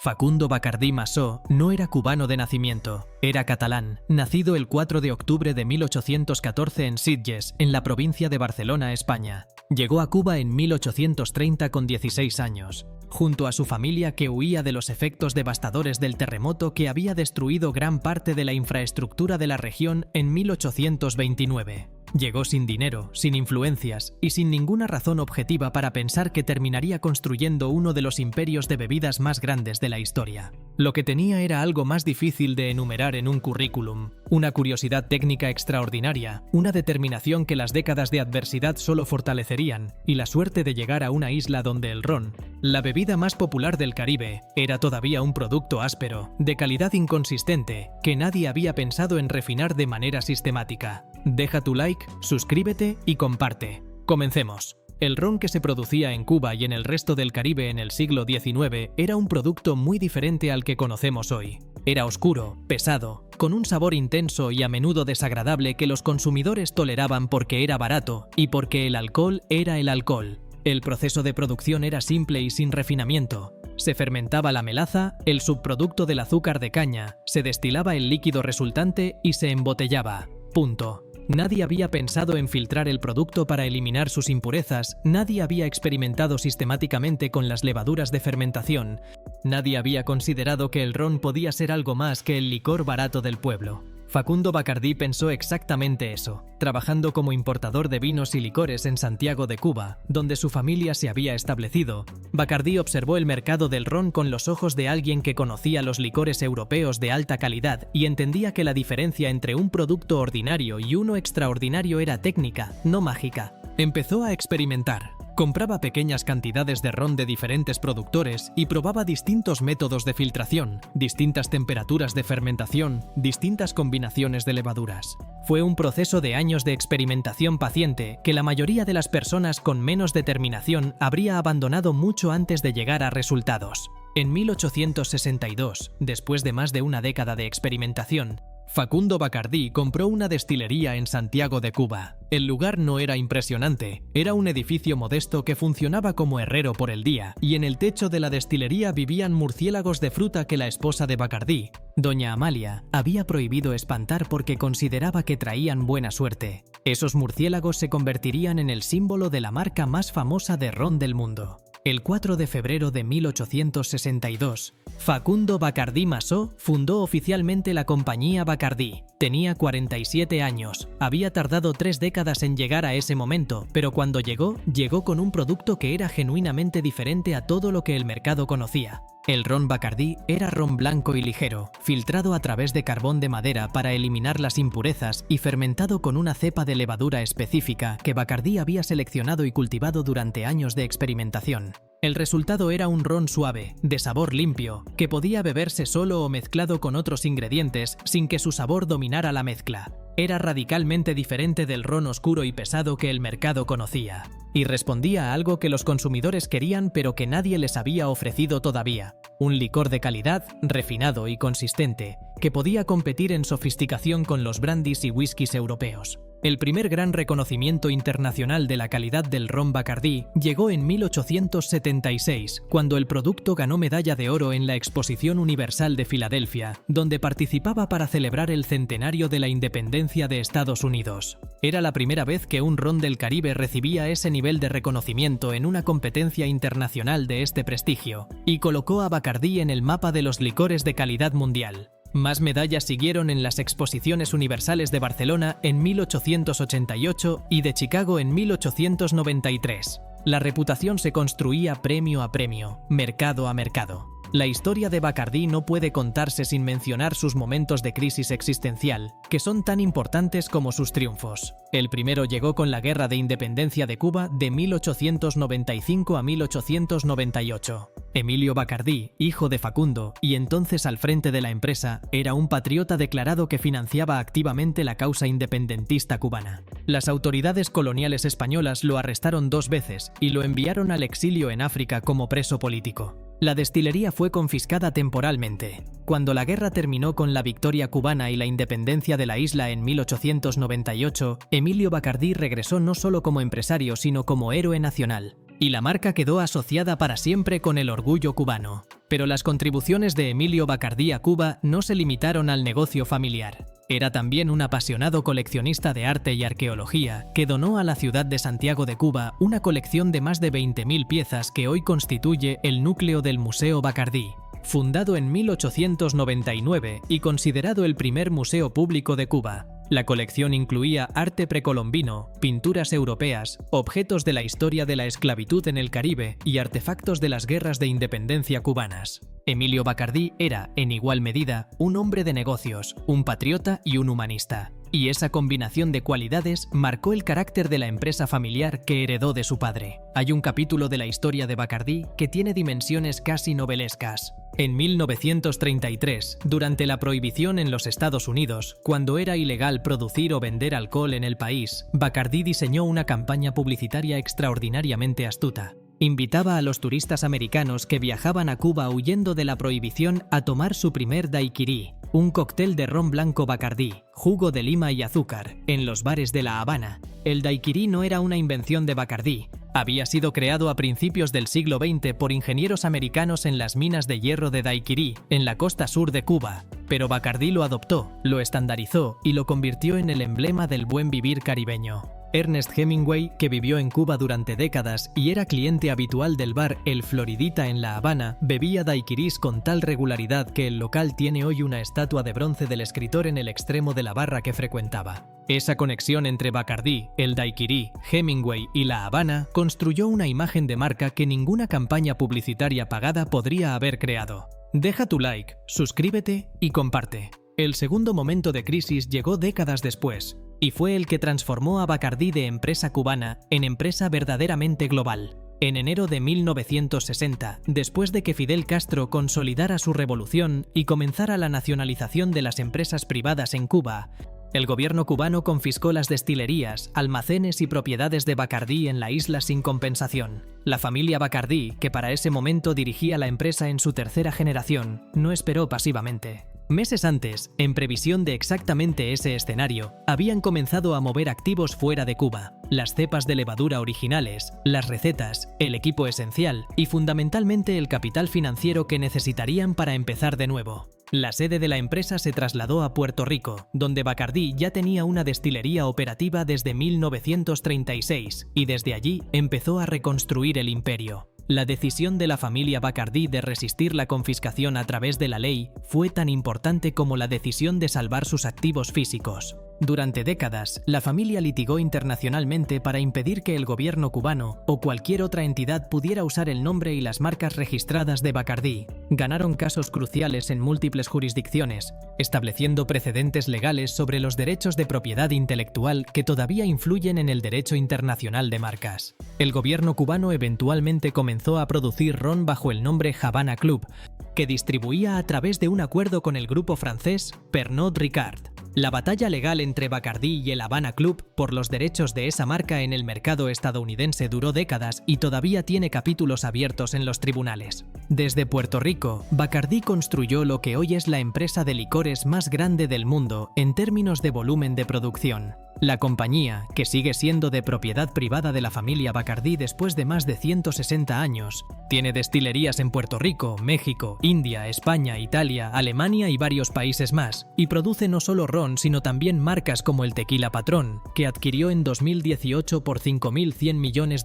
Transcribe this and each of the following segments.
Facundo Bacardí Massó no era cubano de nacimiento, era catalán, nacido el 4 de octubre de 1814 en Sitges, en la provincia de Barcelona, España. Llegó a Cuba en 1830 con 16 años, junto a su familia que huía de los efectos devastadores del terremoto que había destruido gran parte de la infraestructura de la región en 1829. Llegó sin dinero, sin influencias y sin ninguna razón objetiva para pensar que terminaría construyendo uno de los imperios de bebidas más grandes de la historia. Lo que tenía era algo más difícil de enumerar en un currículum, una curiosidad técnica extraordinaria, una determinación que las décadas de adversidad solo fortalecerían, y la suerte de llegar a una isla donde el ron, la bebida más popular del Caribe, era todavía un producto áspero, de calidad inconsistente, que nadie había pensado en refinar de manera sistemática. Deja tu like, suscríbete y comparte. Comencemos. El ron que se producía en Cuba y en el resto del Caribe en el siglo XIX era un producto muy diferente al que conocemos hoy. Era oscuro, pesado, con un sabor intenso y a menudo desagradable que los consumidores toleraban porque era barato y porque el alcohol era el alcohol. El proceso de producción era simple y sin refinamiento. Se fermentaba la melaza, el subproducto del azúcar de caña, se destilaba el líquido resultante y se embotellaba. Punto. Nadie había pensado en filtrar el producto para eliminar sus impurezas, nadie había experimentado sistemáticamente con las levaduras de fermentación, nadie había considerado que el ron podía ser algo más que el licor barato del pueblo. Facundo Bacardí pensó exactamente eso, trabajando como importador de vinos y licores en Santiago de Cuba, donde su familia se había establecido. Bacardí observó el mercado del ron con los ojos de alguien que conocía los licores europeos de alta calidad y entendía que la diferencia entre un producto ordinario y uno extraordinario era técnica, no mágica. Empezó a experimentar. Compraba pequeñas cantidades de ron de diferentes productores y probaba distintos métodos de filtración, distintas temperaturas de fermentación, distintas combinaciones de levaduras. Fue un proceso de años de experimentación paciente que la mayoría de las personas con menos determinación habría abandonado mucho antes de llegar a resultados. En 1862, después de más de una década de experimentación, Facundo Bacardí compró una destilería en Santiago de Cuba. El lugar no era impresionante, era un edificio modesto que funcionaba como herrero por el día, y en el techo de la destilería vivían murciélagos de fruta que la esposa de Bacardí, doña Amalia, había prohibido espantar porque consideraba que traían buena suerte. Esos murciélagos se convertirían en el símbolo de la marca más famosa de ron del mundo. El 4 de febrero de 1862, Facundo Bacardí Massó fundó oficialmente la compañía Bacardí. Tenía 47 años, había tardado 3 décadas en llegar a ese momento, pero cuando llegó con un producto que era genuinamente diferente a todo lo que el mercado conocía. El ron Bacardí era ron blanco y ligero, filtrado a través de carbón de madera para eliminar las impurezas y fermentado con una cepa de levadura específica que Bacardí había seleccionado y cultivado durante años de experimentación. El resultado era un ron suave, de sabor limpio, que podía beberse solo o mezclado con otros ingredientes sin que su sabor dominara la mezcla. Era radicalmente diferente del ron oscuro y pesado que el mercado conocía, y respondía a algo que los consumidores querían pero que nadie les había ofrecido todavía: un licor de calidad, refinado y consistente, que podía competir en sofisticación con los brandys y whiskies europeos. El primer gran reconocimiento internacional de la calidad del ron Bacardí llegó en 1876, cuando el producto ganó medalla de oro en la Exposición Universal de Filadelfia, donde participaba para celebrar el centenario de la independencia de Estados Unidos. Era la primera vez que un ron del Caribe recibía ese nivel de reconocimiento en una competencia internacional de este prestigio, y colocó a Bacardí en el mapa de los licores de calidad mundial. Más medallas siguieron en las Exposiciones Universales de Barcelona en 1888 y de Chicago en 1893. La reputación se construía premio a premio, mercado a mercado. La historia de Bacardí no puede contarse sin mencionar sus momentos de crisis existencial, que son tan importantes como sus triunfos. El primero llegó con la Guerra de Independencia de Cuba de 1895 a 1898. Emilio Bacardí, hijo de Facundo, y entonces al frente de la empresa, era un patriota declarado que financiaba activamente la causa independentista cubana. Las autoridades coloniales españolas lo arrestaron 2 veces y lo enviaron al exilio en África como preso político. La destilería fue confiscada temporalmente. Cuando la guerra terminó con la victoria cubana y la independencia de la isla en 1898, Emilio Bacardí regresó no solo como empresario sino como héroe nacional. y la marca quedó asociada para siempre con el orgullo cubano. Pero las contribuciones de Emilio Bacardí a Cuba no se limitaron al negocio familiar. Era también un apasionado coleccionista de arte y arqueología que donó a la ciudad de Santiago de Cuba una colección de más de 20.000 piezas que hoy constituye el núcleo del Museo Bacardí. Fundado en 1899 y considerado el primer museo público de Cuba. La colección incluía arte precolombino, pinturas europeas, objetos de la historia de la esclavitud en el Caribe y artefactos de las guerras de independencia cubanas. Emilio Bacardí era, en igual medida, un hombre de negocios, un patriota y un humanista. Y esa combinación de cualidades marcó el carácter de la empresa familiar que heredó de su padre. Hay un capítulo de la historia de Bacardí que tiene dimensiones casi novelescas. En 1933, durante la prohibición en los Estados Unidos, cuando era ilegal producir o vender alcohol en el país, Bacardí diseñó una campaña publicitaria extraordinariamente astuta. Invitaba a los turistas americanos que viajaban a Cuba huyendo de la prohibición a tomar su primer daiquiri, un cóctel de ron blanco Bacardí, jugo de lima y azúcar, en los bares de La Habana. El daiquiri no era una invención de Bacardí. Había sido creado a principios del siglo XX por ingenieros americanos en las minas de hierro de Daiquiri, en la costa sur de Cuba. Pero Bacardí lo adoptó, lo estandarizó y lo convirtió en el emblema del buen vivir caribeño. Ernest Hemingway, que vivió en Cuba durante décadas y era cliente habitual del bar El Floridita en La Habana, bebía daiquiris con tal regularidad que el local tiene hoy una estatua de bronce del escritor en el extremo de la barra que frecuentaba. Esa conexión entre Bacardí, el daiquiri, Hemingway y La Habana construyó una imagen de marca que ninguna campaña publicitaria pagada podría haber creado. Deja tu like, suscríbete y comparte. El segundo momento de crisis llegó décadas después, y fue el que transformó a Bacardí de empresa cubana en empresa verdaderamente global. En enero de 1960, después de que Fidel Castro consolidara su revolución y comenzara la nacionalización de las empresas privadas en Cuba, el gobierno cubano confiscó las destilerías, almacenes y propiedades de Bacardí en la isla sin compensación. La familia Bacardí, que para ese momento dirigía la empresa en su tercera generación, no esperó pasivamente. Meses antes, en previsión de exactamente ese escenario, habían comenzado a mover activos fuera de Cuba, las cepas de levadura originales, las recetas, el equipo esencial y fundamentalmente el capital financiero que necesitarían para empezar de nuevo. La sede de la empresa se trasladó a Puerto Rico, donde Bacardí ya tenía una destilería operativa desde 1936 y desde allí empezó a reconstruir el imperio. La decisión de la familia Bacardí de resistir la confiscación a través de la ley fue tan importante como la decisión de salvar sus activos físicos. Durante décadas, la familia litigó internacionalmente para impedir que el gobierno cubano o cualquier otra entidad pudiera usar el nombre y las marcas registradas de Bacardí. Ganaron casos cruciales en múltiples jurisdicciones, estableciendo precedentes legales sobre los derechos de propiedad intelectual que todavía influyen en el derecho internacional de marcas. El gobierno cubano eventualmente comenzó a producir ron bajo el nombre Havana Club, que distribuía a través de un acuerdo con el grupo francés Pernod Ricard. La batalla legal entre Bacardí y el Havana Club por los derechos de esa marca en el mercado estadounidense duró décadas y todavía tiene capítulos abiertos en los tribunales. Desde Puerto Rico, Bacardí construyó lo que hoy es la empresa de licores más grande del mundo en términos de volumen de producción. La compañía, que sigue siendo de propiedad privada de la familia Bacardí después de más de 160 años, tiene destilerías en Puerto Rico, México, India, España, Italia, Alemania y varios países más, y produce no solo ron sino también marcas como el Tequila Patrón, que adquirió en 2018 por $5.100 millones,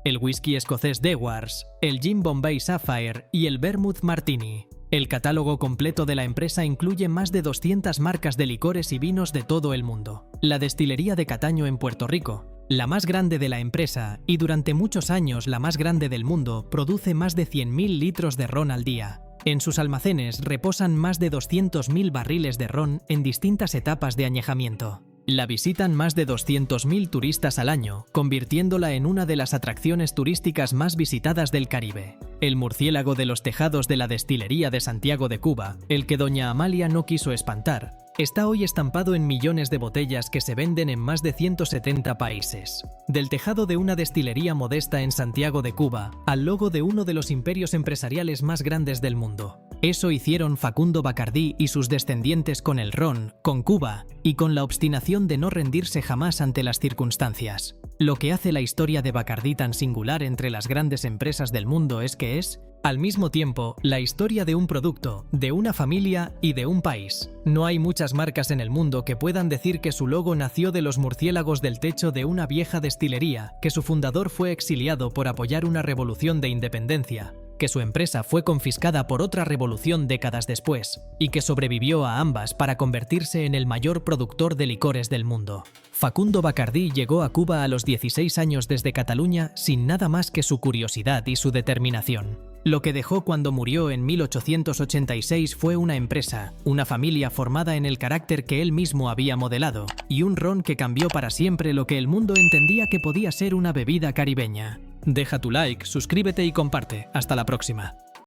el whisky escocés Dewars, el Gin Bombay Sapphire y el Vermouth Martini. El catálogo completo de la empresa incluye más de 200 marcas de licores y vinos de todo el mundo. La destilería de Cataño en Puerto Rico, la más grande de la empresa y durante muchos años la más grande del mundo, produce más de 100.000 litros de ron al día. En sus almacenes reposan más de 200.000 barriles de ron en distintas etapas de añejamiento. La visitan más de 200.000 turistas al año, convirtiéndola en una de las atracciones turísticas más visitadas del Caribe. El murciélago de los tejados de la destilería de Santiago de Cuba, el que doña Amalia no quiso espantar, está hoy estampado en millones de botellas que se venden en más de 170 países. Del tejado de una destilería modesta en Santiago de Cuba al logo de uno de los imperios empresariales más grandes del mundo. Eso hicieron Facundo Bacardí y sus descendientes con el ron, con Cuba y con la obstinación de no rendirse jamás ante las circunstancias. Lo que hace la historia de Bacardí tan singular entre las grandes empresas del mundo es que es, al mismo tiempo, la historia de un producto, de una familia y de un país. No hay muchas marcas en el mundo que puedan decir que su logo nació de los murciélagos del techo de una vieja destilería, que su fundador fue exiliado por apoyar una revolución de independencia, que su empresa fue confiscada por otra revolución décadas después, y que sobrevivió a ambas para convertirse en el mayor productor de licores del mundo. Facundo Bacardí llegó a Cuba a los 16 años desde Cataluña sin nada más que su curiosidad y su determinación. Lo que dejó cuando murió en 1886 fue una empresa, una familia formada en el carácter que él mismo había modelado, y un ron que cambió para siempre lo que el mundo entendía que podía ser una bebida caribeña. Deja tu like, suscríbete y comparte. Hasta la próxima.